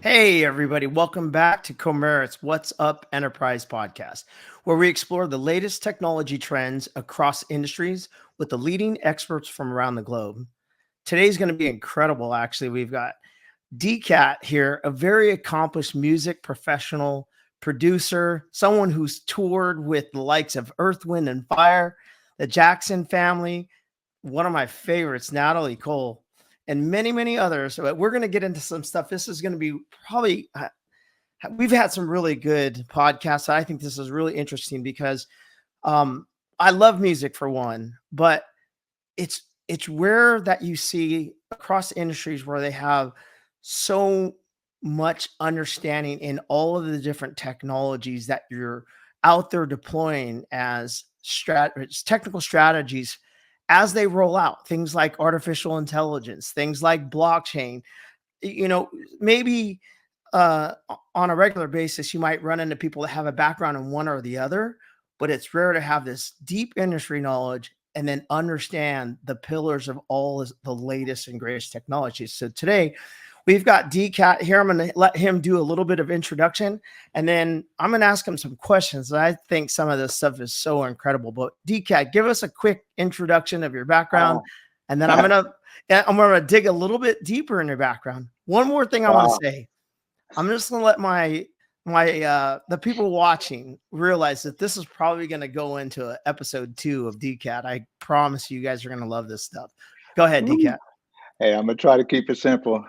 Hey, everybody, welcome back to Comerit's What's Up Enterprise podcast, where we explore the latest technology trends across industries with the leading experts from around the globe. Today's going to be incredible, actually. We've got DCat here, a very accomplished music professional, producer, someone who's toured with the likes of Earth, Wind, and Fire, the Jackson family, one of my favorites, Natalie Cole, and many, many others. But we're going to get into some stuff. This is going to be probably, we've had some really good podcasts. I think this is really interesting because I love music for one, but it's rare that you see across industries where they have so much understanding in all of the different technologies that you're out there deploying as technical strategies as they roll out, things like artificial intelligence, things like blockchain. Maybe on a regular basis you might run into people that have a background in one or the other, but it's rare to have this deep industry knowledge and then understand the pillars of all the latest and greatest technologies. So today we've got DCat here. I'm going to let him do a little bit of introduction, and then I'm going to ask him some questions. I think some of this stuff is so incredible. But DCat, give us a quick introduction of your background, and then I'm going to dig a little bit deeper in your background. One more thing I want to say. I'm just going to let the people watching realize that this is probably going to go into episode 2 of DCat. I promise you guys are going to love this stuff. Go ahead, DCat. Hey, I'm going to try to keep it simple.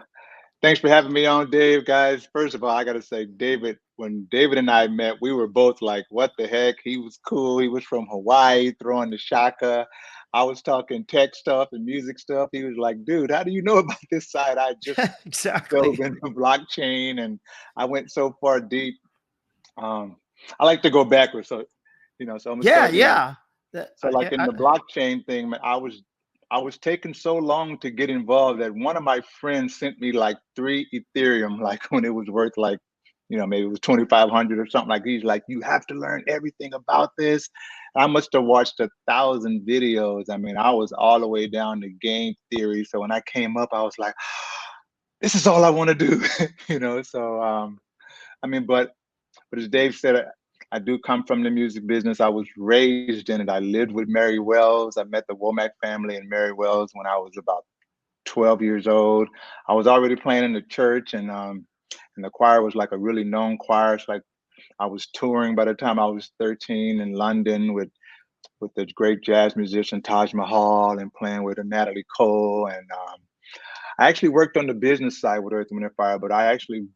Thanks for having me on, Dave, guys. First of all, I got to say, David, when David and I met, we were both like, what the heck? He was cool. He was from Hawaii, throwing the shaka. I was talking tech stuff and music stuff. He was like, dude, how do you know about this site? I just dove into blockchain, and I went so far deep. I like to go backwards. So, so I'm gonna start in the blockchain thing, I was taking so long to get involved that one of my friends sent me like 3 Ethereum, like when it was worth like, maybe it was 2,500 or something. Like he's like, you have to learn everything about this. I must have watched 1,000 videos. I mean, I was all the way down to game theory. So when I came up, I was like, this is all I want to do, So, but as Dave said, I do come from the music business. I was raised in it. I lived with Mary Wells. I met the Womack family and Mary Wells when I was about 12 years old. I was already playing in the church, and the choir was like a really known choir. It's like I was touring by the time I was 13 in London with the great jazz musician Taj Mahal, and playing with Natalie Cole. And I actually worked on the business side with Earth, Wind, and Fire, but I actually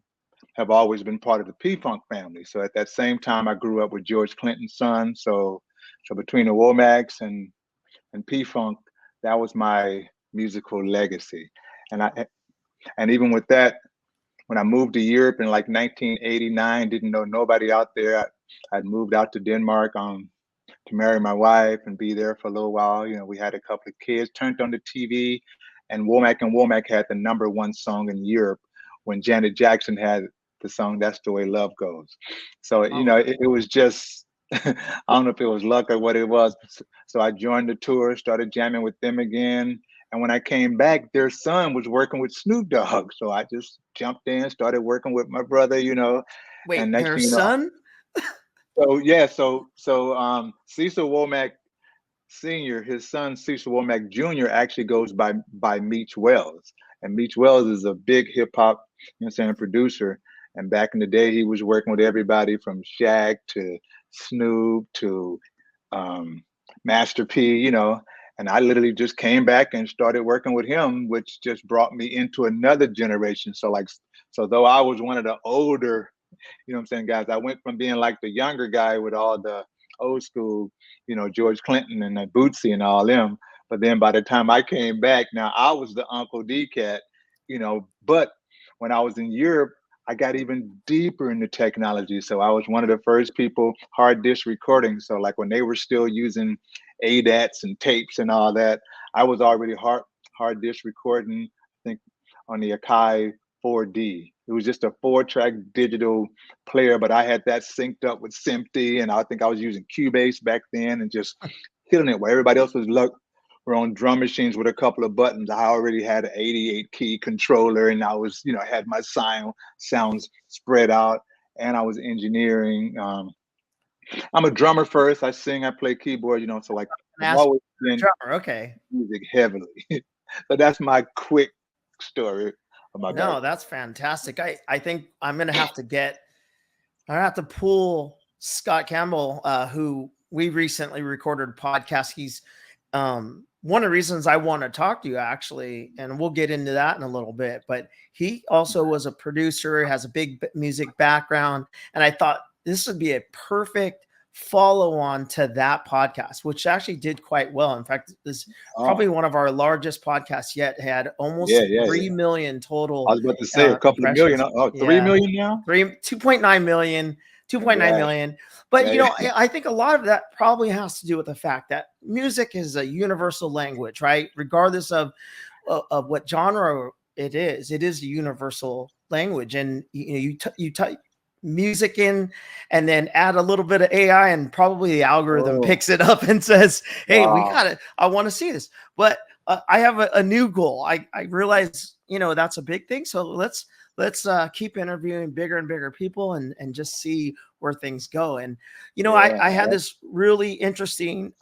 have always been part of the P-Funk family. So at that same time, I grew up with George Clinton's son. So between the Womacks and P-Funk, that was my musical legacy. And even with that, when I moved to Europe in like 1989, didn't know nobody out there. I'd moved out to Denmark to marry my wife and be there for a little while. We had a couple of kids, turned on the TV, and Womack had the #1 song in Europe when Janet Jackson had the song "That's the Way Love Goes." So it was just I don't know if it was luck or what it was. So I joined the tour, started jamming with them again, and when I came back, their son was working with Snoop Dogg. So I just jumped in, started working with my brother. Wait, and their son? So yeah, Cecil Womack Sr., his son Cecil Womack Jr. actually goes by Meech Wells, and Meech Wells is a big hip hop, producer. And back in the day, he was working with everybody from Shaq to Snoop to Master P, And I literally just came back and started working with him, which just brought me into another generation. So though I was one of the older, guys, I went from being like the younger guy with all the old school, George Clinton and Bootsy and all them. But then by the time I came back, now I was the Uncle DCat, But when I was in Europe, I got even deeper into technology. So I was one of the first people hard disk recording. So like when they were still using ADATs and tapes and all that, I was already hard disk recording, I think on the Akai 4D. It was just a 4-track digital player, but I had that synced up with SMPTE, and I think I was using Cubase back then and just killing it where everybody else was were on drum machines with a couple of buttons. I already had an 88 key controller, and I was, I had my sounds spread out, and I was engineering. I'm a drummer first. I sing, I play keyboard, so like I've always been drummer. Okay. Music heavily. So that's my quick story about that. No, that's fantastic. I think I'm going to have to pull Scott Campbell, who we recently recorded a podcast. He's one of the reasons I want to talk to you, actually, and we'll get into that in a little bit, but he also was a producer, has a big music background. And I thought this would be a perfect follow on to that podcast, which actually did quite well. In fact, this is probably one of our largest podcasts yet. Had almost 3 million total. I was about to say a couple of million. 3 million now? 2.9 million. 2.9 million. But, I think a lot of that probably has to do with the fact that music is a universal language, right? Regardless of what genre it is a universal language. And, you type music in and then add a little bit of AI, and probably the algorithm picks it up and says, hey, I want to see this. But I have a new goal. I realize, that's a big thing. So let's keep interviewing bigger and bigger people and just see where things go. And, I had this really interesting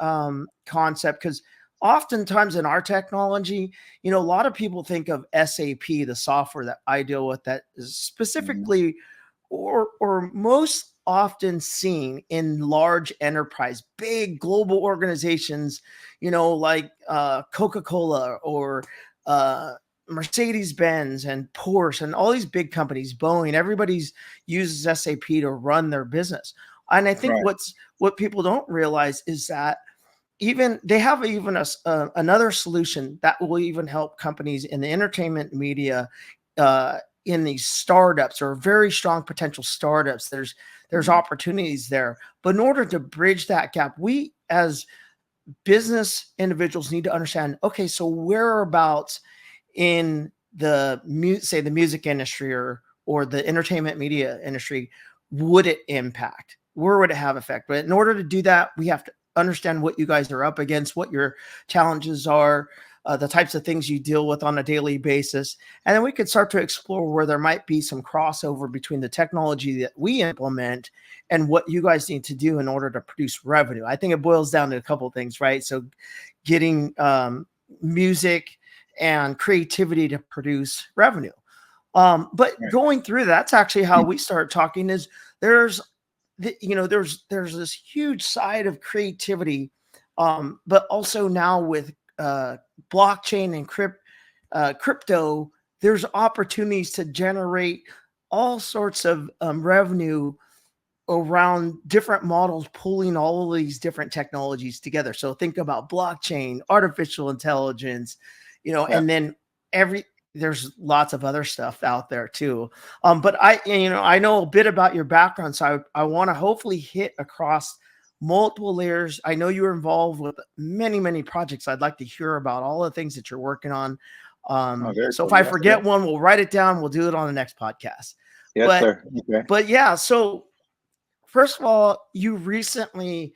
concept, because oftentimes in our technology, a lot of people think of SAP, the software that I deal with, that is specifically or most often seen in large enterprise, big global organizations, like Coca-Cola or Mercedes-Benz and Porsche and all these big companies, Boeing. Everybody's uses SAP to run their business. And I think what people don't realize is that they have another solution that will even help companies in the entertainment media, in these startups or very strong potential startups. There's opportunities there. But in order to bridge that gap, we as business individuals need to understand, okay, so whereabouts in the music industry or the entertainment media industry would it impact? Where would it have effect? But in order to do that, we have to understand what you guys are up against, what your challenges are, the types of things you deal with on a daily basis. And then we could start to explore where there might be some crossover between the technology that we implement and what you guys need to do in order to produce revenue. I think it boils down to a couple of things, right? So getting music and creativity to produce revenue. But going through that's actually how we started talking. Is there's this huge side of creativity, but also now with blockchain and crypto, there's opportunities to generate all sorts of revenue around different models, pulling all of these different technologies together. So think about blockchain, artificial intelligence, and then there's lots of other stuff out there too. But I know a bit about your background, so I want to hopefully hit across multiple layers. I know you're involved with many, many projects. I'd like to hear about all the things that you're working on. So if I forget one, we'll write it down. We'll do it on the next podcast. Yes, sir. Okay. But yeah, so first of all, you recently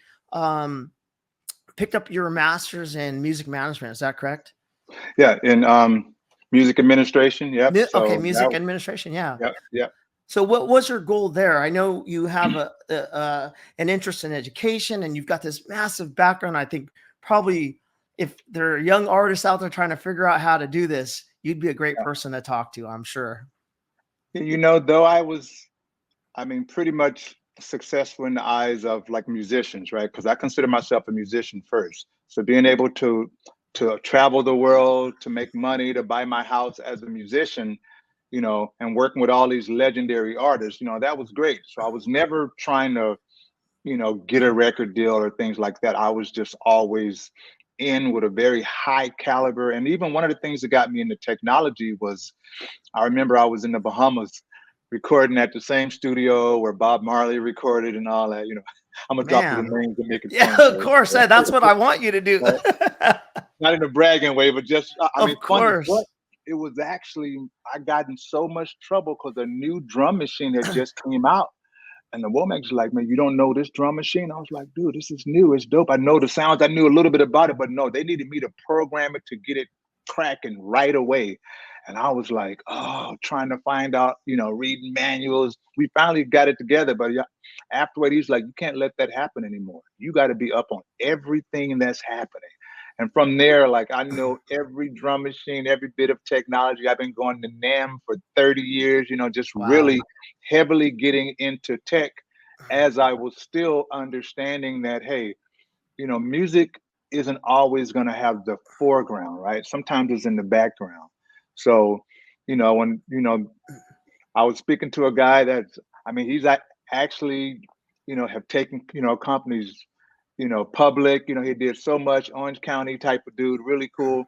picked up your master's in music management. Is that correct? Yeah, in music administration. Yep. Music administration. Yeah. Yep. So what was your goal there? I know you have an interest in education, and you've got this massive background. I think probably if there are young artists out there trying to figure out how to do this, you'd be a great person to talk to, I'm sure. Though I was, pretty much successful in the eyes of like musicians, right? Because I consider myself a musician first. So being able to travel the world, to make money, to buy my house as a musician, and working with all these legendary artists, that was great. So I was never trying to, get a record deal or things like that. I was just always in with a very high caliber. And even one of the things that got me into technology was, I remember I was in the Bahamas recording at the same studio where Bob Marley recorded and all that. I'm gonna drop the names and make it fun. Of course. That's what I want you to do. Not in a bragging way, but just, of course. Funny, it was actually, I got in so much trouble because a new drum machine had just came out. And the Womac's like, man, you don't know this drum machine? I was like, dude, this is new. It's dope. I know the sounds. I knew a little bit about it, but no, they needed me to program it to get it cracking right away. And I was like, oh, trying to find out, reading manuals. We finally got it together, but afterward, he's like, you can't let that happen anymore. You got to be up on everything that's happening. And from there, like, I know every drum machine, every bit of technology. I've been going to NAMM for 30 years, just really heavily getting into tech as I was still understanding that, hey, music isn't always going to have the foreground, right? Sometimes it's in the background. So, when, I was speaking to a guy he's actually, have taken, companies, public, he did so much, Orange County type of dude, really cool.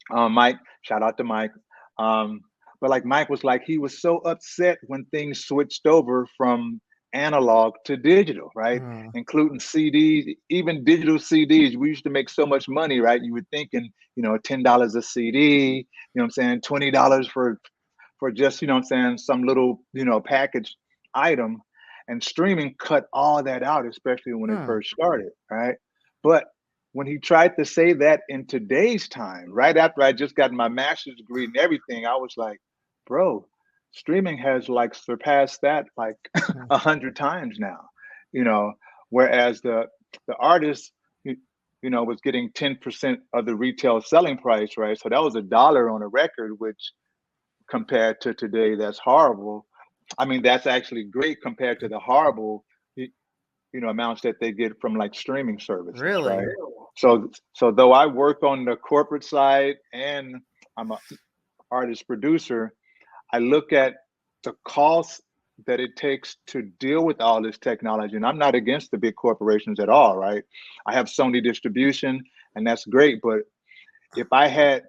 Mike, shout out to Mike. But like Mike was like, he was so upset when things switched over from analog to digital, right? Including CDs, even digital CDs. We used to make so much money, right? You were thinking, $10 a CD, what I'm saying, $20 for just, some little, package item. And streaming cut all that out, especially when it first started, right? But when he tried to say that in today's time, right after I just got my master's degree and everything, I was like, bro, streaming has like surpassed that like 100 times now, whereas the artist, was getting 10% of the retail selling price, right? So that was $1 on a record, which compared to today, that's horrible. I mean, that's actually great compared to the horrible, amounts that they get from like streaming services, Really? right? So though I work on the corporate side and I'm an artist producer, I look at the cost that it takes to deal with all this technology. And I'm not against the big corporations at all, right? I have Sony distribution and that's great. But if I had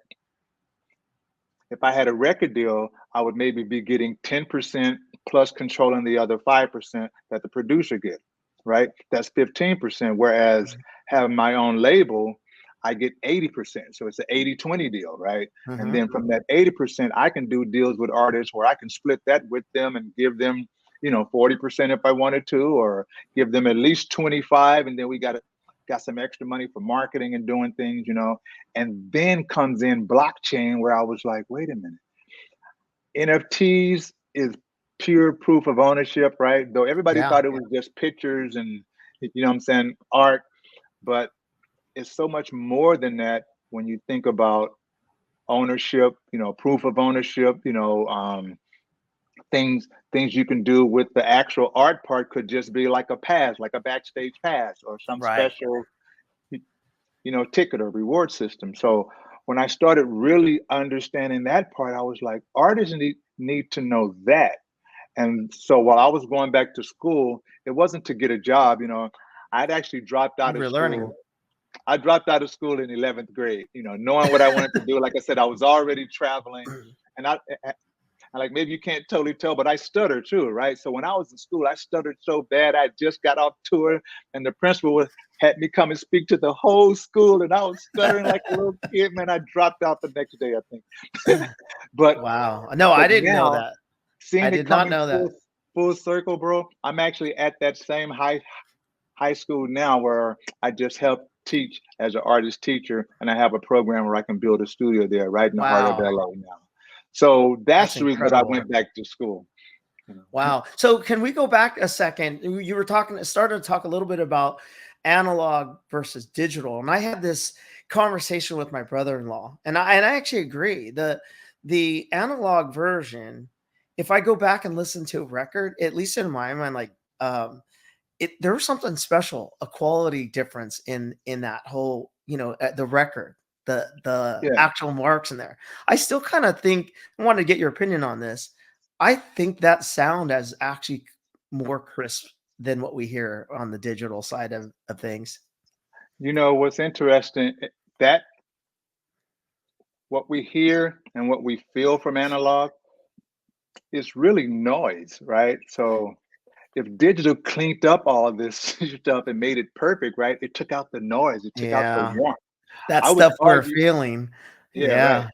a record deal, I would maybe be getting 10% plus controlling the other 5% that the producer gets, right? That's 15%. Whereas having my own label, I get 80%. So it's an 80-20 deal, right? And then from that 80%, I can do deals with artists where I can split that with them and give them, 40% if I wanted to, or give them at least 25. And then we got some extra money for marketing and doing things, and then comes in blockchain where I was like, wait a minute, NFTs is pure proof of ownership, right? Though everybody thought it was just pictures and, art, but it's so much more than that when you think about ownership, proof of ownership, things you can do with the actual art part could just be like a pass, like a backstage pass or some special, ticket or reward system. So when I started really understanding that part, I was like, artists need to know that. And so while I was going back to school, it wasn't to get a job. I'd actually dropped out of school. Learning. I dropped out of school in 11th grade, knowing what I wanted to do. Like I said, I was already traveling, and like, maybe you can't totally tell, but I stutter too, right? So when I was in school, I stuttered so bad. I just got off tour and the principal had me come and speak to the whole school, and I was stuttering like a little kid. Man, I dropped out the next day, I think. But wow. No, I didn't know that. I did not know that. Full circle, bro. I'm actually at that same high school now where I just help teach as an artist teacher, and I have a program where I can build a studio there right in the heart of LA now. So that's the reason that I went back to school. Wow. So can we go back a second? You were started to talk a little bit about analog versus digital. And I had this conversation with my brother-in-law, and I actually agree. The analog version, if I go back and listen to a record, at least in my mind, like there's something special, a quality difference in that whole, the record, the actual marks in there. I still kind of think, I want to get your opinion on this. I think that sound is actually more crisp than what we hear on the digital side of things. What's interesting, that what we hear and what we feel from analog is really noise, right? So if digital cleaned up all of this stuff and made it perfect, right? It took out the noise, it took out the warmth. That stuff we're feeling. Right.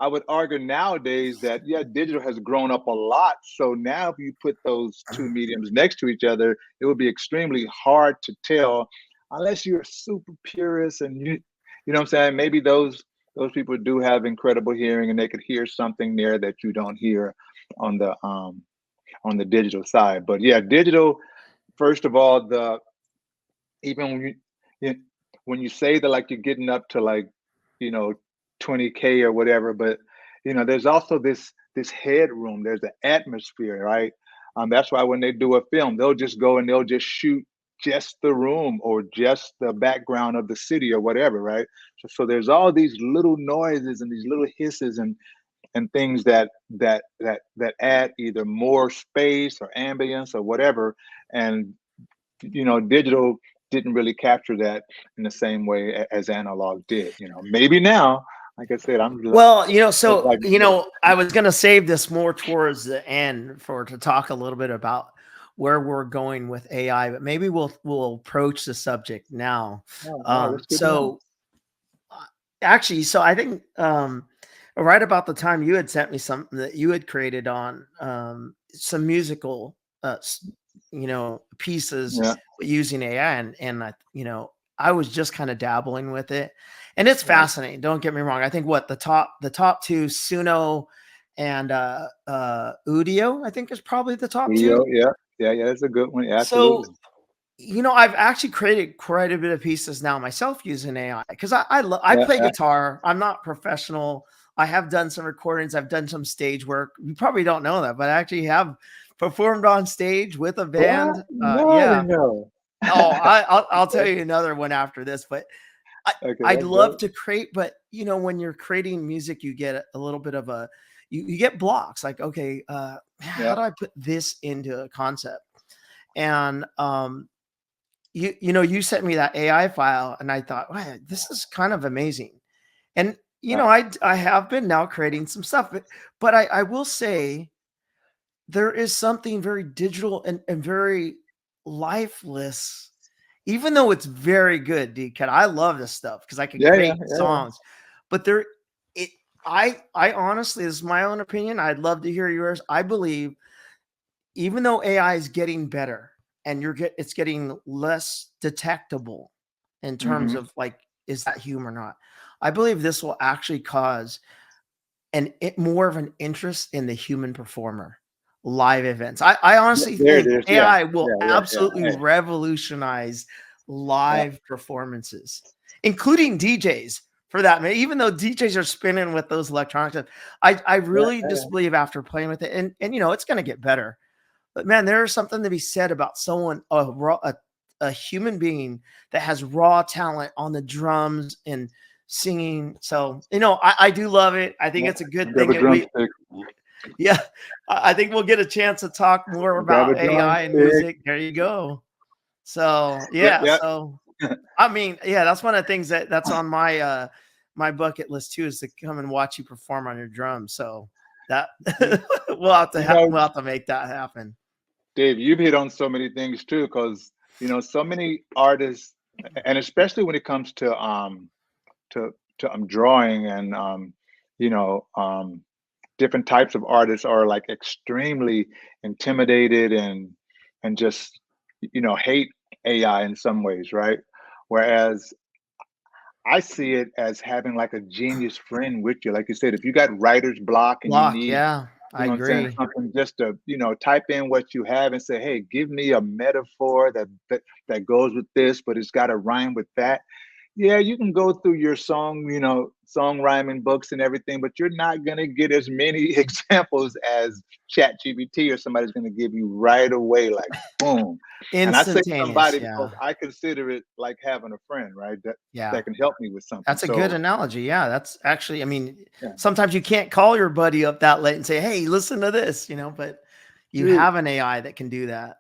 I would argue nowadays that digital has grown up a lot. So now if you put those two mediums next to each other, it would be extremely hard to tell unless you're a super purist and you know what I'm saying? Maybe those people do have incredible hearing and they could hear something there that you don't hear on the digital side. But yeah, digital, first of all, the even you when you say that like you're getting up to like, you know, 20K or whatever, but there's also this headroom, there's an atmosphere, right? That's why when they do a film, they'll just go and they'll just shoot just the room or just the background of the city or whatever, right? So there's all these little noises and these little hisses and things that add either more space or ambience or whatever. And digital didn't really capture that in the same way as analog did. Maybe now, like I said, I'm Well, like, I was going to save this more towards the end to talk a little bit about where we're going with AI, but maybe we'll approach the subject now. no, let's get it on. Actually, so I think right about the time you had sent me something that you had created on some musical pieces using AI, and I was just kind of dabbling with it, and it's fascinating. Don't get me wrong. I think the top two, Suno and Udio, I think is probably the top two. Yeah, that's a good one. Yeah, absolutely. So, I've actually created quite a bit of pieces now myself using AI because I play guitar. I'm not professional. I have done some recordings. I've done some stage work. You probably don't know that, but I actually have performed on stage with a band. No. Oh, I'll tell you another one after this, but I'd love to create, but when you're creating music, you get a little bit of you get blocks like, okay, how do I put this into a concept? And, you sent me that AI file and I thought, wow, this is kind of amazing. And, I have been now creating some stuff, but I will say there is something very digital and very lifeless, even though it's very good, DCat. I love this stuff because I can create songs, but I honestly, this is my own opinion. I'd love to hear yours. I believe even though AI is getting better and it's getting less detectable in terms of like, is that human or not? I believe this will actually cause more of an interest in the human performer. Live events. I honestly think AI will absolutely revolutionize live performances, including DJs for that. Even though DJs are spinning with those electronics, I really just believe after playing with it, and it's going to get better. But man, there is something to be said about someone, a human being that has raw talent on the drums and singing. So I do love it. I think it's a good thing. Yeah, I think we'll get a chance to talk more about AI and music. There you go. So so I mean, that's one of the things that's on my my bucket list too, is to come and watch you perform on your drums. So that we'll have to make that happen. Dave, you've hit on so many things too, because so many artists, and especially when it comes to drawing and different types of artists are like extremely intimidated and just hate AI in some ways, right? Whereas I see it as having like a genius friend with you. Like you said, if you got writer's block and you need, I agree, something just to type in what you have and say, hey, give me a metaphor that goes with this, but it's got to rhyme with that. Yeah, you can go through your song rhyming books and everything, but you're not going to get as many examples as ChatGPT or somebody's going to give you right away, like boom. And I say somebody because I consider it like having a friend, right? That can help me with something. That's a good analogy. Yeah, that's actually, I mean, sometimes you can't call your buddy up that late and say, hey, listen to this, but you have an AI that can do that.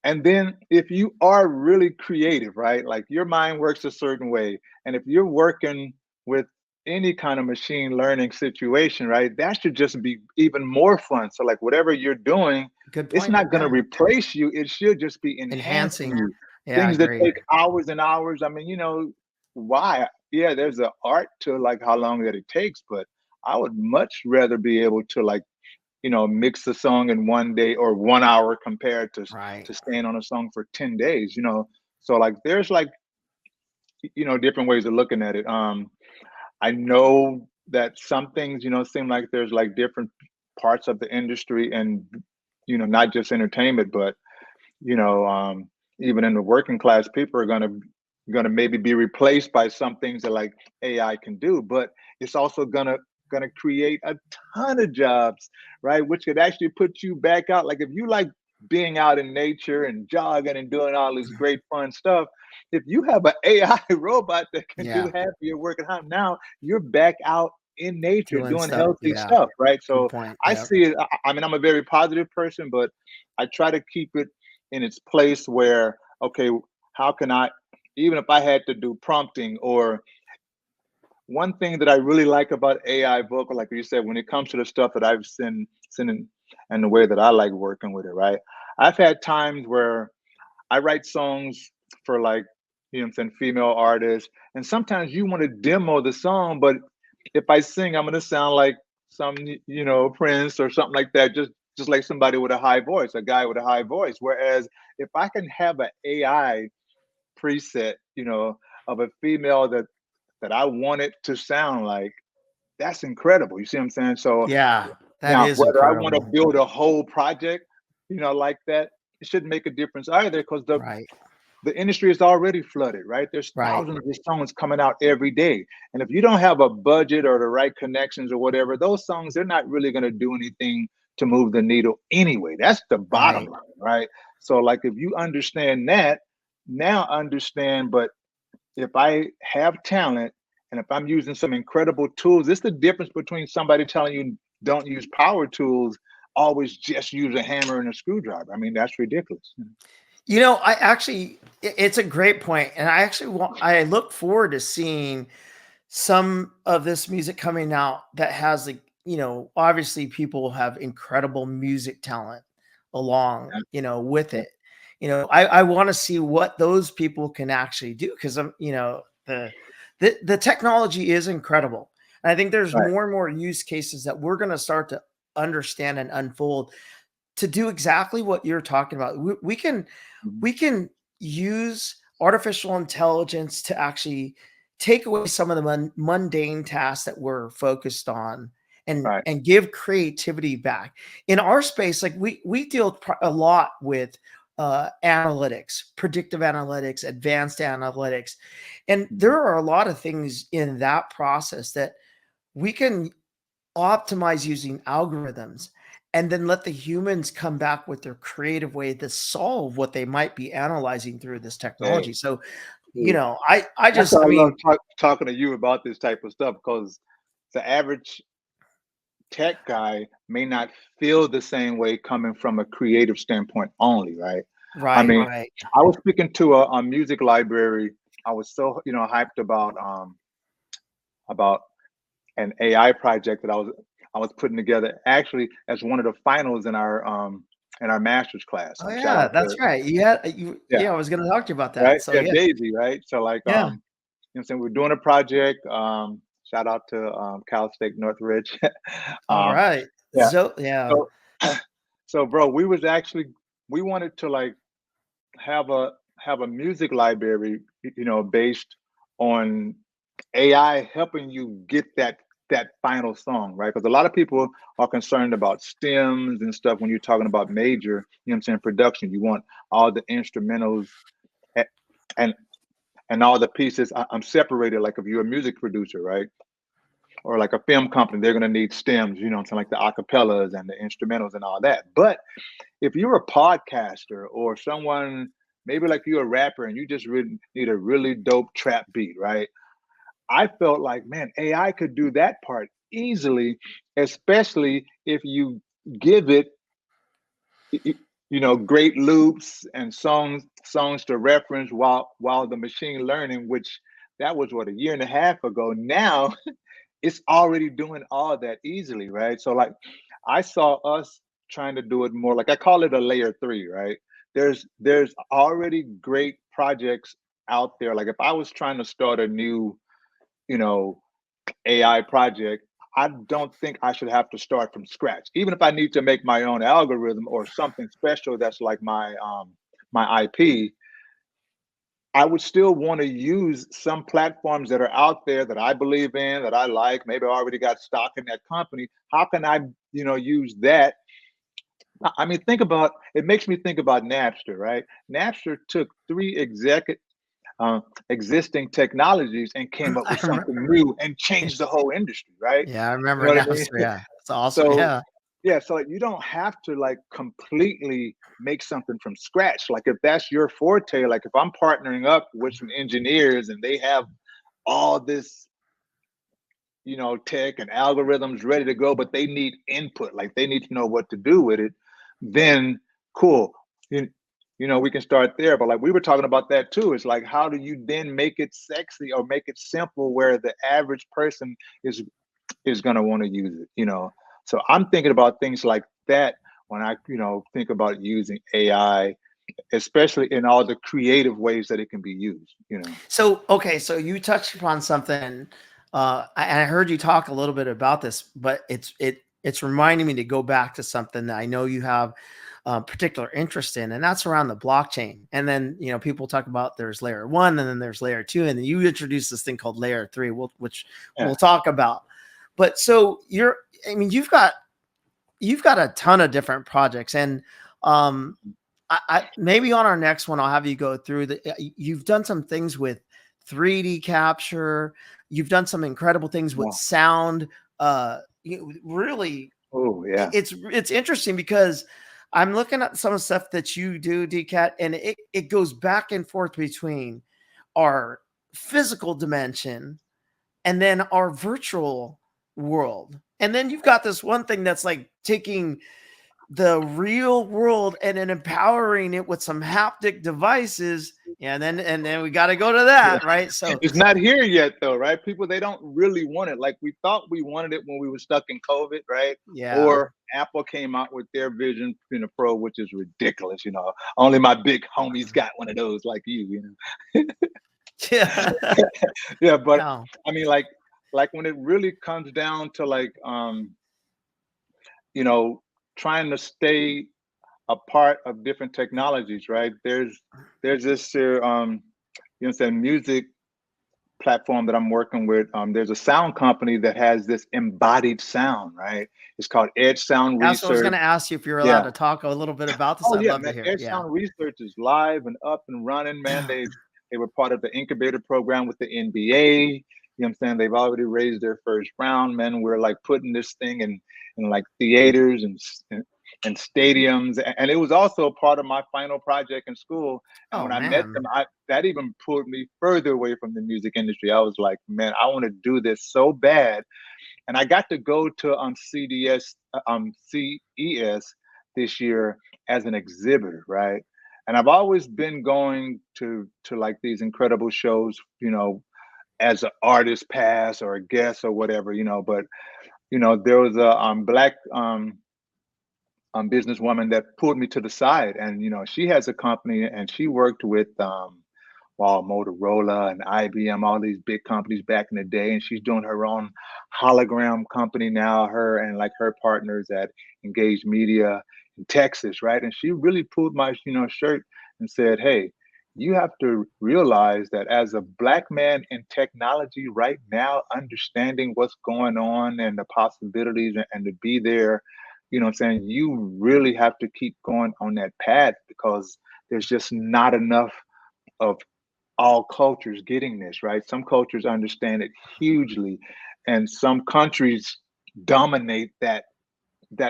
And then if you are really creative, right? Like your mind works a certain way. And if you're working with any kind of machine learning situation, right, that should just be even more fun. So like whatever you're doing, it's not going to replace you. It should just be enhancing you. Things that take hours and hours. I mean, why? Yeah, there's an art to like how long that it takes, but I would much rather be able to like, mix the song in one day or 1 hour compared Right. to staying on a song for 10 days, So like there's like, different ways of looking at it. I know that some things, seem like there's like different parts of the industry and, not just entertainment, but, you know, um, even in the working class, people are gonna maybe be replaced by some things that like AI can do, but it's also gonna create a ton of jobs, right? Which could actually put you back out. Like if you like being out in nature and jogging and doing all this great fun stuff, if you have an AI robot that can do Yeah. half of your work at home, now you're back out in nature Doing doing stuff. healthy Yeah. stuff, right? Good So point. I Yeah. see it. I mean, I'm a very positive person, but I try to keep it in its place where, okay, how can I, even if I had to do prompting or one thing that I really like about AI vocal, like you said, when it comes to the stuff that I've seen in, and the way that I like working with it, right? I've had times where I write songs for like, I'm saying, female artists, and sometimes you want to demo the song, but if I sing, I'm gonna sound like some, Prince or something like that, just like somebody with a high voice, a guy with a high voice. Whereas if I can have an AI preset, of a female that I want it to sound like, that's incredible. You see what I'm saying? So Yeah. That now is whether I want to incredible. build a whole project, like that, it shouldn't make a difference either because Right. the industry is already flooded, right? There's Right. thousands of songs coming out every day. And if you don't have a budget or the right connections or whatever, those songs, they're not really going to do anything to move the needle anyway. That's the bottom Right. line, right? So like if you understand that, now understand, but if I have talent and if I'm using some incredible tools, it's the difference between somebody telling you don't use power tools, always just use a hammer and a screwdriver. I mean, that's ridiculous. I actually, it's a great point, and I actually I look forward to seeing some of this music coming out that has like, obviously people have incredible music talent along, Yeah, with yeah, it. I want to see what those people can actually do because I'm, the technology is incredible. And I think there's right. more and more use cases that we're going to start to understand and unfold to do exactly what you're talking about. Mhm. We can use artificial intelligence to actually take away some of the mundane tasks that we're focused on Right. and give creativity back. In our space, like we deal a lot with analytics, predictive analytics, advanced analytics, and Mhm. there are a lot of things in that process that we can optimize using algorithms and then let the humans come back with their creative way to solve what they might be analyzing through this Hey, technology. So, dude, that's I why I love mean, talking to you about this type of stuff because the average tech guy may not feel the same way coming from a creative standpoint only, right? I right, mean, right. I was speaking to a music library. I was so hyped about an AI project that I was putting together actually as one of the finals in our master's class. Oh Shout yeah, out that's to right. yeah, Yeah, I was going to talk to you about that. right, So yeah, yeah, Daisy, right. So like yeah. what I'm saying, we're doing a project. Shout out to Cal State Northridge. All um, right. yeah. So yeah. So so bro, we wanted to like have a music library, based on AI helping you get that final song, right? Because a lot of people are concerned about stems and stuff when you're talking about major, production. You want all the instrumentals a- and all the pieces. I'm separated. Like if you're a music producer, right? Or like a film company, they're gonna need stems, something like the acapellas and the instrumentals and all that. But if you're a podcaster or someone, maybe like you're a rapper and you just really need a really dope trap beat, right? I felt like, man, AI could do that part easily, especially if you give it, great loops and songs to reference while the machine learning, which that was what, a year and a half ago. Now it's already doing all that easily, right? So like I saw us trying to do it more like I call it a layer three, right? There's already great projects out there. Like if I was trying to start a new, you know, AI project, I don't think I should have to start from scratch. Even if I need to make my own algorithm or something special that's like my IP, I would still want to use some platforms that are out there that I believe in, that I like. Maybe I already got stock in that company. How can I, use that? I mean, think about it. Makes me think about Napster, right? Napster took three existing technologies and came up I with remember, something new and changed the whole industry, right? yeah, I You remember know what I mean? Napster. Yeah, it's awesome. So Yeah. yeah, so like, you don't have to like completely make something from scratch. Like if that's your forte, like if I'm partnering up with some engineers and they have all this, tech and algorithms ready to go, but they need input, like they need to know what to do with it, then cool. You, we can start there. But like we were talking about that too. It's like how do you then make it sexy or make it simple where the average person is going to want to use it. So I'm thinking about things like that when I think about using AI, especially in all the creative ways that it can be used. So okay, so you touched upon something, and I heard you talk a little bit about this, but it's reminding me to go back to something that I know you have particular interest in, and that's around the blockchain. And then people talk about there's layer one, and then there's layer two, and then you introduce this thing called layer three, which Yeah. we'll talk about. But so I mean, you've got a ton of different projects, and I maybe on our next one I'll have you go through you've done some things with 3D capture. You've done some incredible things with Wow. sound. Really, Oh yeah. it's interesting because I'm looking at some of the stuff that you do, DCat, and it goes back and forth between our physical dimension and then our virtual world. And then you've got this one thing that's like taking the real world and then empowering it with some haptic devices. Yeah, and then we got to go to that, right? So It's not here yet though, right? People, they don't really want it. Like we thought we wanted it when we were stuck in COVID, right? yeah. Or Apple came out with their Vision Pro, which is ridiculous. Only my big homies got one of those like you. Yeah. Yeah, but No. I mean like when it really comes down to like you know, trying to stay a part of different technologies, right? There's this music platform that I'm working with. There's a sound company that has this embodied sound, right? It's called Edge Sound That's what I was going Research. to ask you if you're allowed Yeah. to talk a little bit about this. Oh I'd yeah, love to man. hear it. Edge Yeah. Sound Research is live and up and running, man. They were part of the incubator program with the NBA. You know what I'm saying? They've already raised their first round, man. We're like putting this thing in like theaters and stadiums. And it was also part of my final project in school. And Oh when I met them, man. that even pulled me further away from the music industry. I was like, man, I want to do this so bad. And I got to go to CES this year as an exhibitor, right? And I've always been going to like these incredible shows, as an artist pass or a guest or whatever. But there was a black businesswoman that pulled me to the side, and she has a company, and she worked with while Motorola and IBM, all these big companies back in the day. And she's doing her own hologram company now, her and like her partners at Engaged Media in Texas, right? And she really pulled my, shirt and said, hey, you have to realize that as a black man in technology right now, understanding what's going on and the possibilities and to be there, what I'm saying, you really have to keep going on that path because there's just not enough of all cultures getting this, right? Some cultures understand it hugely, and some countries dominate that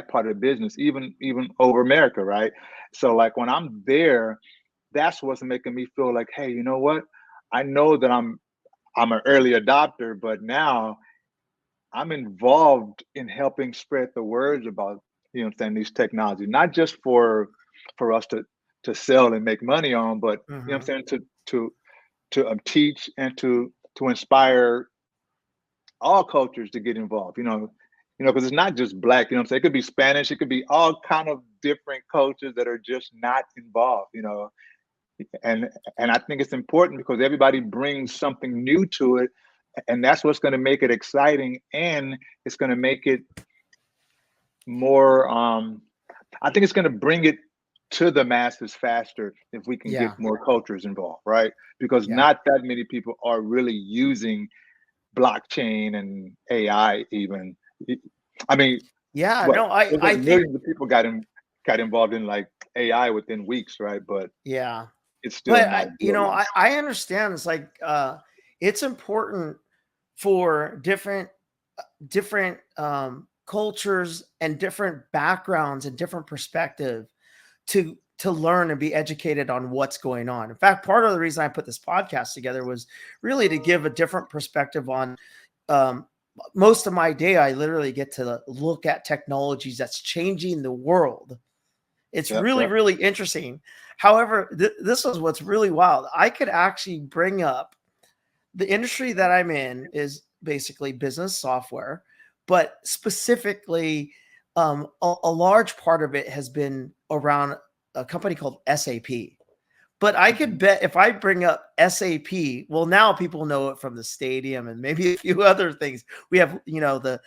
part of the business, even over America, right? So like when I'm there, that's what's making me feel like, hey, you know what? I know that I'm an early adopter, but now I'm involved in helping spread the words about, what I'm saying, these technologies, not just for us to sell and make money on, but what I'm Mhm. saying, to teach and to inspire all cultures to get involved. Because it's not just black. What I'm saying, it could be Spanish, it could be all kind of different cultures that are just not involved. And I think it's important because everybody brings something new to it, And that's what's going to make it exciting, and it's going to make it more. I think it's going to bring it to the masses faster if we can get more cultures involved, right? Because not that many people are really using blockchain and AI even. I mean, no, I think millions of people got involved in like AI within weeks, right? But it's still but not I understand. It's like it's important for different cultures and different backgrounds and different perspective to learn and be educated on what's going on. In fact, part of the reason I put this podcast together was really to give a different perspective on most of my day. I literally get to look at technologies that's changing the world. It's really interesting. However, this is what's really wild. I could actually bring up the industry that I'm in is basically business software, but specifically a large part of it has been around a company called SAP. But I could bet if I bring up SAP, well, now people know it from the stadium and maybe a few other things. We have, the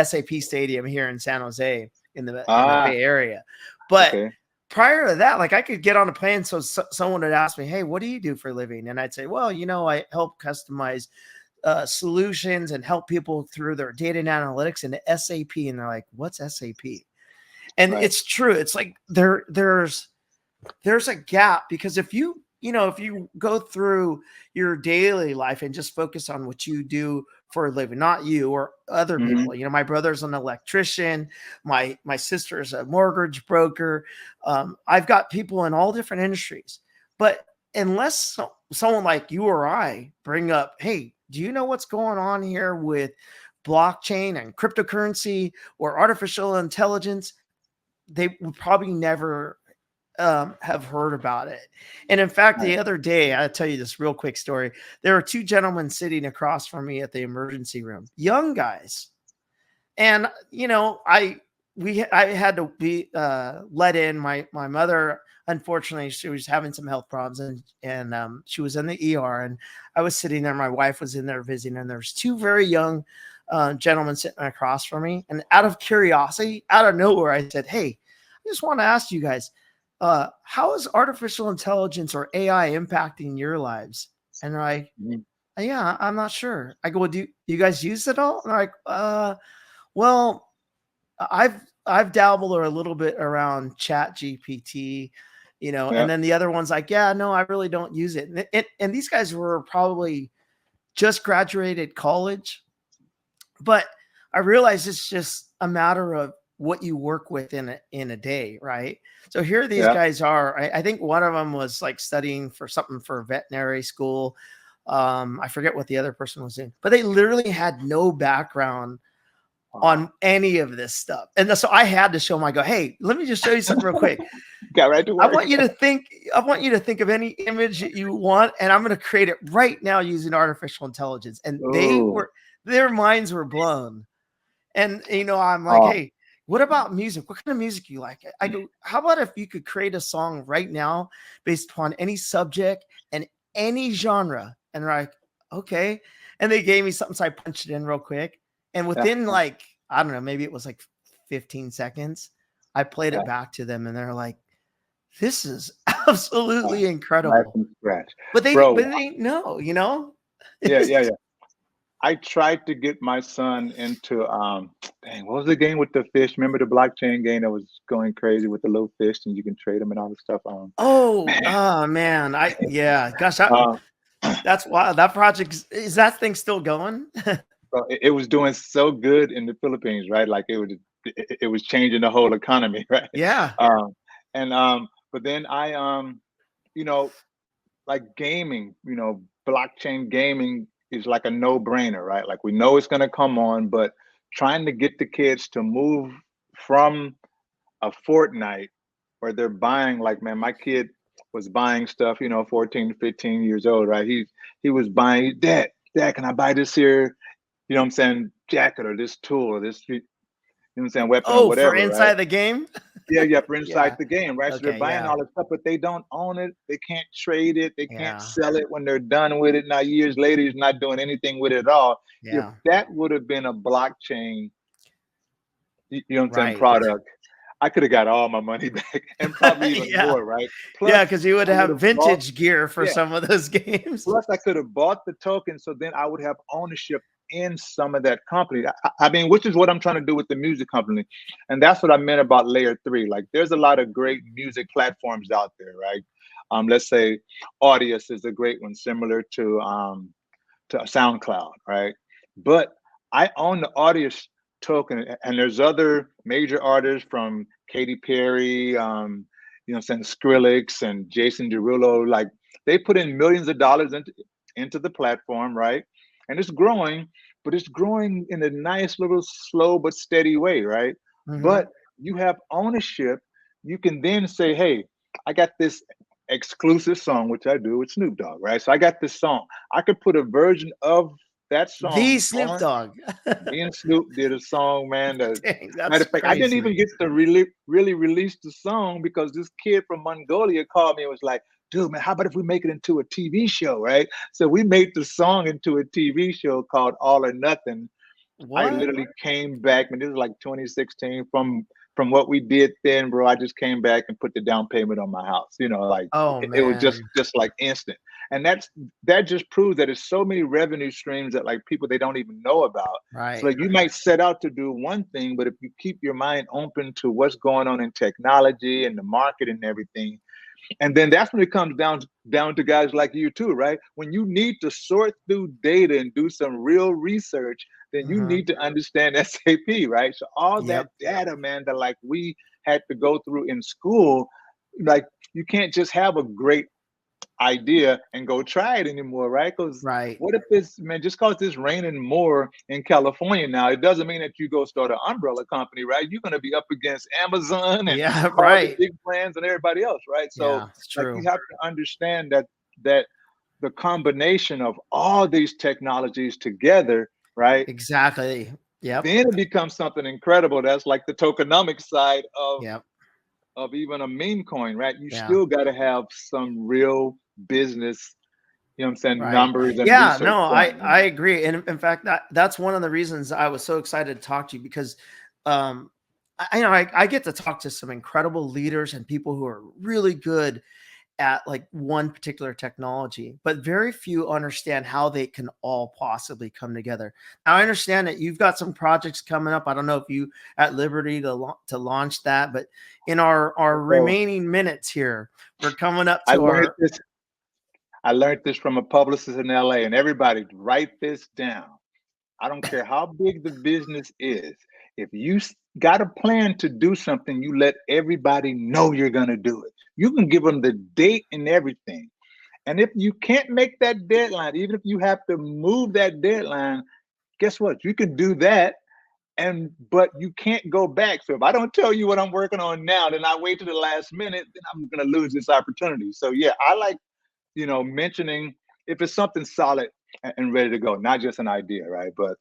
SAP stadium here in San Jose in the Bay Area. But prior to that, like I could get on a plane. So someone would ask me, hey, what do you do for a living? And I'd say, well, I help customize solutions and help people through their data and analytics into SAP. And they're like, what's SAP? And it's true. It's like there's a gap, because if you go through your daily life and just focus on what you do for a living, not you or other people. My brother's an electrician. My sister's a mortgage broker. I've got people in all different industries. But unless someone like you or I bring up, hey, do you know what's going on here with blockchain and cryptocurrency or artificial intelligence? They would probably never have heard about it. And in fact, the other day, I'll tell you this real quick story. There were two gentlemen sitting across from me at the emergency room, young guys. And, I had to be let in. My mother, unfortunately, she was having some health problems and she was in the ER, and I was sitting there. My wife was in there visiting, and there's two very young gentlemen sitting across from me. And out of curiosity, out of nowhere, I said, hey, I just want to ask you guys, how is artificial intelligence or AI impacting your lives? And they're like, yeah, I'm not sure. I go, well, do you guys use it all? And they're like, well, I've dabbled a little bit around Chat GPT, and then the other one's like, yeah, no, I really don't use it. And these guys were probably just graduated college, but I realized it's just a matter of what you work with in a day, right? So here these guys are. I think one of them was like studying for something for veterinary school. I forget what the other person was in, but they literally had no background on any of this stuff. And so I had to show them. I go, hey, let me just show you something real quick. Got right to work. I want you to think of any image that you want, and I'm going to create it right now using artificial intelligence. And their minds were blown. And I'm like, hey, what about music? What kind of music you like? I go, how about if you could create a song right now based upon any subject and any genre? And they're like, okay. And they gave me something, so I punched it in real quick. And within like, I don't know, maybe it was like 15 seconds, I played it back to them, and they're like, this is absolutely incredible. But they know, Yeah. I tried to get my son into what was the game with the fish? Remember the blockchain game that was going crazy with the little fish and you can trade them and all this stuff? Man. Gosh, that's wild. That project, is that thing still going? It was doing so good in the Philippines, right? Like it was changing the whole economy, right? Yeah. But then I like gaming, blockchain gaming is like a no-brainer, right? Like we know it's going to come on, but trying to get the kids to move from a Fortnite where they're buying, like, man, my kid was buying stuff, 14 to 15 years old, right? He was buying, dad, can I buy this here? You know what I'm saying? Jacket or this tool or this, what I'm saying, weapon or Oh, for whatever, right? inside the game? Yeah, for inside Yeah. the game, right? So they're Okay, buying yeah. all this stuff, but they don't own it. They can't trade it. They can't Yeah. sell it when they're done with it. Now, years later, he's not doing anything with it at all. If Yeah. that would have been a blockchain, you know what I'm saying, Right. product, I could have got all my money back and probably even Yeah. more, right? Yeah, Plus, because you would I would have have bought, vintage gear for yeah, some of those games. plus I could have bought the token, so then I would have ownership in some of that company. I mean, which is what I'm trying to do with the music company, and that's what I meant about layer three. Like, there's a lot of great music platforms out there, right? Let's say Audius is a great one, similar to SoundCloud, right? But I own the Audius token, and there's other major artists from Katy Perry, you know, saying Skrillex and Jason Derulo. Like, they put in millions of dollars into the platform, right? And it's growing, but it's growing in a nice little slow but steady way, right? Hmm. But you have ownership. You can then say, hey, I got this exclusive song, which I do with Snoop Dogg, right? So I got this song. I could put a version of that The song Snoop on. Dogg. Me and Snoop did a song, man. Dang, Matter that's of fact, I didn't crazy. even get to really release the song because this kid from Mongolia called me and was like, dude, man, how about if we make it into a TV show, right? So we made the song into a TV show called All or Nothing. I What? literally came back, and this was like 2016. From what we did then, bro, I just came back and put the down payment on my house. You know, like Oh it was just man. just like instant. And that just proves that there's so many revenue streams that like people they don't even know about. So Right. like you might set out to do one thing, but if you keep your mind open to what's going on in technology and the market and everything, and then that's when it comes down to guys like you too, right? When you need to sort through data and do some real research, then you Hmm. need to understand SAP, right? So all that Yep. data, man, that like we had to go through in school, like you can't just have a great idea and go try it anymore, right? Because Right. what if this, man, just cause it's raining more in California now, it doesn't mean that you go start an umbrella company, right? You're going to be up against Amazon and Yeah. all the Right. big brands and everybody else, right? So Yeah. It's like you true. have to understand that the combination of all these technologies together, right? Exactly. Yep. Then it becomes something incredible. That's like the tokenomics side Yep. of even a meme coin, right? You Yeah. still got to have some real business, you know what I'm saying, Right. numbers and Yeah, research no, going, you I know. agree. And in fact, that's one of the reasons I was so excited to talk to you because um I get to talk to some incredible leaders and people who are really good at like one particular technology, but very few understand how they can all possibly come together. Now, I understand that you've got some projects coming up. I don't know if you at liberty to launch that, but in our So remaining minutes here, we're coming up I to learned our this. I learned this from a publicist in LA, and everybody write this down. I don't care how big the business is. If you got a plan to do something, you let everybody know you're going to do it. You can give them the date and everything. And if you can't make that deadline, even if you have to move that deadline, guess what? You can do that. And but you can't go back. So if I don't tell you what I'm working on now, then I wait to the last minute, then I'm gonna lose this opportunity. So yeah, I like, you know, mentioning if it's something solid and ready to go, not just an idea, right? But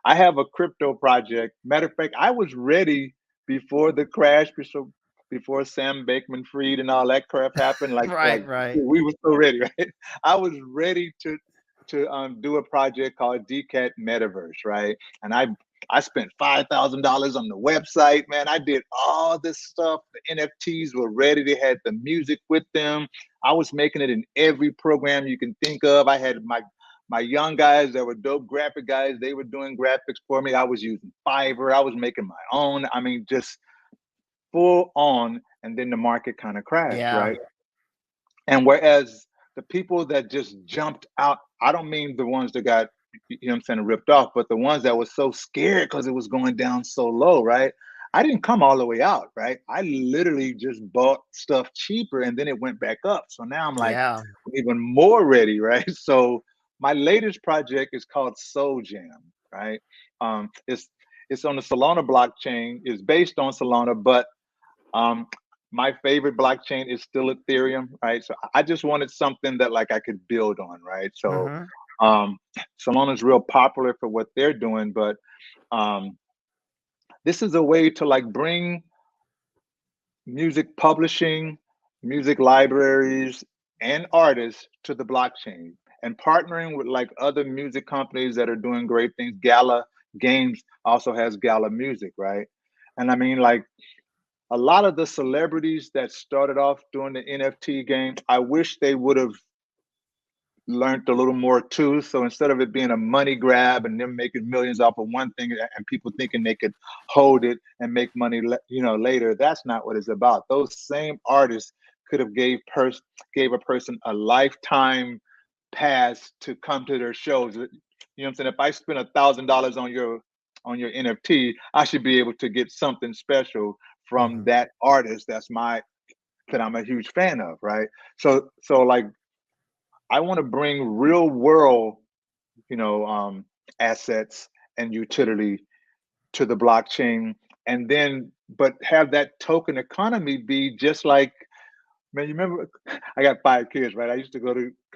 I have a crypto project. Matter of fact, I was ready before the crash, before Sam Bankman-Fried and all that crap happened. Like right, right. we were so ready, right? I was ready to do a project called DCat Metaverse, right? And I spent $5,000 on the website, man. I did all this stuff. The NFTs were ready. They had the music with them. I was making it in every program you can think of. I had my young guys that were dope graphic guys. They were doing graphics for me. I was using Fiverr. I was making my own. I mean, just full on. And then the market kind of crashed, Yeah. right? And whereas the people that just jumped out, I don't mean the ones that got, you know what I'm saying, ripped off, but the ones that were so scared because it was going down so low, right? I didn't come all the way out, right? I literally just bought stuff cheaper and then it went back up. So now I'm like Yeah. even more ready, right? So my latest project is called Soul Jam, right? It's on the Solana blockchain. It's based on Solana, but um, my favorite blockchain is still Ethereum, right? So I just wanted something that like I could build on, right? So Hmm. um, Solana's real popular for what they're doing, but um, this is a way to like bring music publishing, music libraries, and artists to the blockchain, and partnering with like other music companies that are doing great things. Gala Games also has Gala Music, right? And I mean, like a lot of the celebrities that started off doing the NFT game, I wish they would have learned a little more too. So instead of it being a money grab and them making millions off of one thing and people thinking they could hold it and make money, later, that's not what it's about. Those same artists could have gave a person a lifetime pass to come to their shows. You know what I'm saying? If I spend $1,000 on your NFT, I should be able to get something special from that artist that I'm a huge fan of, right? So like I want to bring real world, assets and utility to the blockchain, and then but have that token economy be just like, man, you remember I got 5 kids, right? I used to go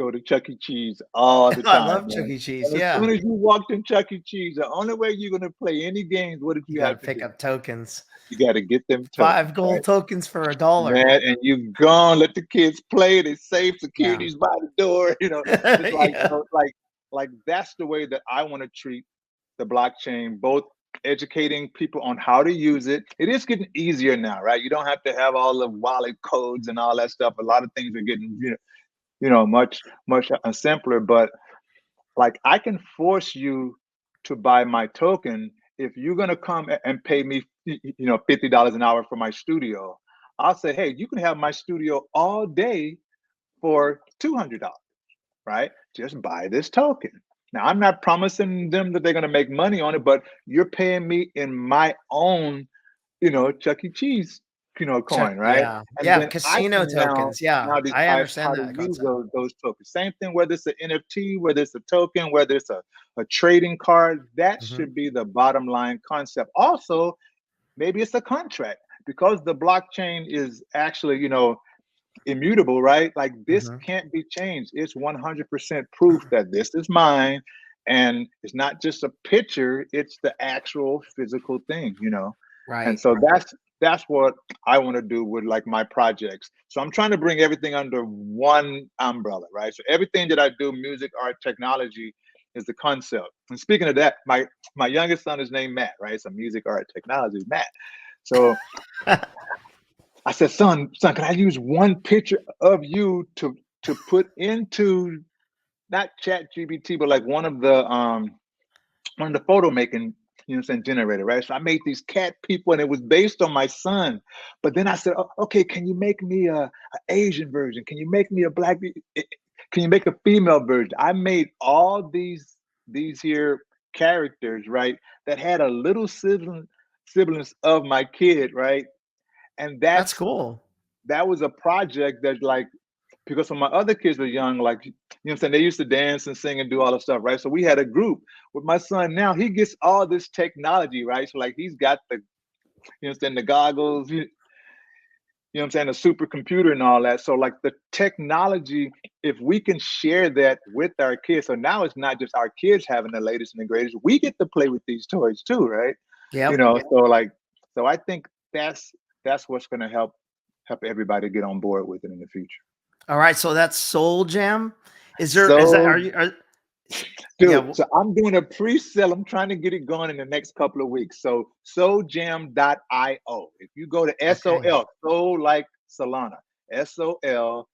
to Chuck E. Cheese all the I time, love Chuck man. E. Cheese. And as Yeah. soon as you walked in Chuck E. Cheese, the only way you're gonna play any games, what did You you got to have to pick do? up tokens. You got to get them tokens, 5 gold right? tokens for $1. Man, and you gone, let the kids play. They safe, Yeah. security's by the door. It's like, Yeah. like that's the way that I want to treat the blockchain, both educating people on how to use it. It is getting easier now, right? You don't have to have all the wallet codes and all that stuff. A lot of things are getting, much simpler. But like I can force you to buy my token if you're gonna come and pay me, $50 an hour for my studio. I'll say, hey, you can have my studio all day for $200, right? Just buy this token. Now, I'm not promising them that they're gonna make money on it, but you're paying me in my own, Chuck E. Cheese, Chuck, coin, right? yeah. And Yeah, then I casino can now tokens. Yeah, now I decide how understand to that use concept. those tokens. Same thing, whether it's an NFT, whether it's a token, whether it's a trading card, that Mhm. should be the bottom line concept. Also, maybe it's a contract because the blockchain is actually, immutable, right? Like this Mhm. can't be changed. It's 100% proof that this is mine. And it's not just a picture, it's the actual physical thing. And Right. so that's what I want to do with like my projects. So I'm trying to bring everything under one umbrella, right? So everything that I do, music, art, technology, is the concept. And speaking of that, my youngest son is named Matt, right? So music, art, technology, Matt. So I said, son, can I use one picture of you to put into not Chat GBT, but like one of the photo making, generator, right? So I made these cat people and it was based on my son. But then I said, okay, can you make me a Asian version? Can you make me a black, can you make a female version? I made all these here characters, right? That had a little siblings of my kid, right? And That's cool. that was a project that like, because when my other kids were young, like, what I'm saying, they used to dance and sing and do all the stuff, right? So we had a group. With my son now, he gets all this technology, right? So like he's got the goggles, what I'm saying, the supercomputer and all that. So like the technology, if we can share that with our kids, so now it's not just our kids having the latest and the greatest, we get to play with these toys too, right? Yep. So I think that's what's gonna help everybody get on board with it in the future. All right, so that's Soul Jam. Is that So, yeah, dude, so I'm doing a pre-sale. I'm trying to get it going in the next couple of weeks. So soljam.io. If you go to okay. SOL, soul like Solana, SOLJAMM,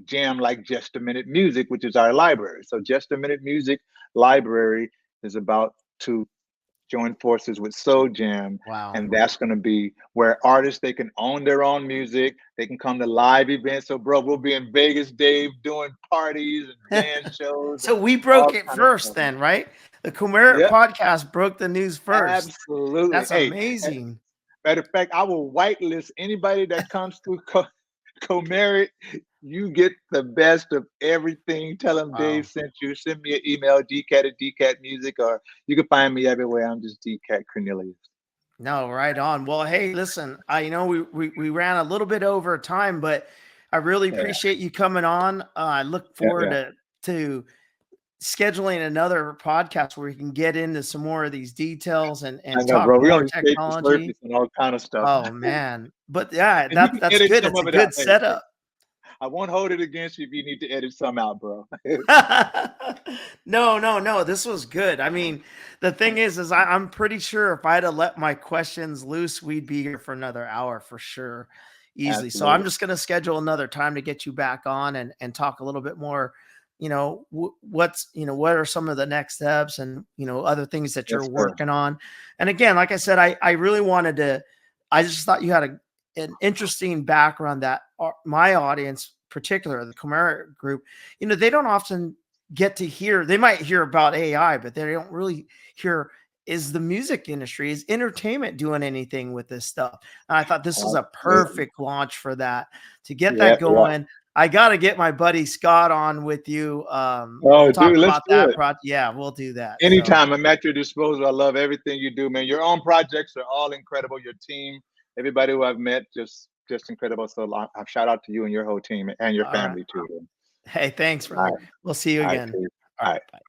jam like Just a Minute Music, which is our library. So Just a Minute Music library is about to join forces with Soul Jam, Wow. and that's going to be where artists they can own their own music. They can come to live events. So, bro, we'll be in Vegas, Dave, doing parties and dance shows and So we broke all it kind of first stuff. then, right? The Comerit Yep, podcast broke the news first. absolutely. That's Hey, amazing. matter of fact, I will whitelist anybody that comes through Comerit. You get the best of everything. Tell them Dave Wow. sent you. Send me an email, DCat at DCat Music, or you can find me everywhere. I'm just DCat Cornelius. No, right on. Well, hey, listen, I know we ran a little bit over time, but I really Yeah, appreciate you coming on. I look yeah, forward yeah. to scheduling another podcast where we can get into some more of these details and I know, talk bro. We more only scratched the technology. surface and all kind of stuff. Oh man. But yeah, And you can that's edit good. some It's a of it out. good Hey, setup. I won't hold it against you if you need to edit some out, bro. No. This was good. I mean, the thing is I'm pretty sure if I'd have let my questions loose, we'd be here for another hour for sure, easily. So I'm Absolutely. just going to schedule another time to get you back on and talk a little bit more. What are some of the next steps and other things that you're Yes, sir. working on. And again, like I said, I really wanted to. I just thought you had an interesting background that my audience, particular the Comerit group, they don't often get to hear. They might hear about AI, but they don't really hear, is the music industry, is entertainment doing anything with this stuff? And I thought this was a perfect launch for that, to get that going. I got to get my buddy Scott on with you. Oh, Talk dude, let's about do that it. project. Yeah, we'll do that. Anytime. I'm at your disposal. I love everything you do, man. Your own projects are all incredible. Your team, everybody who I've met, just incredible. So I shout out to you and your whole team and your All right. family too. Hey, thanks, All brother. right. We'll see you All right, again. peace. All All right. right. Bye.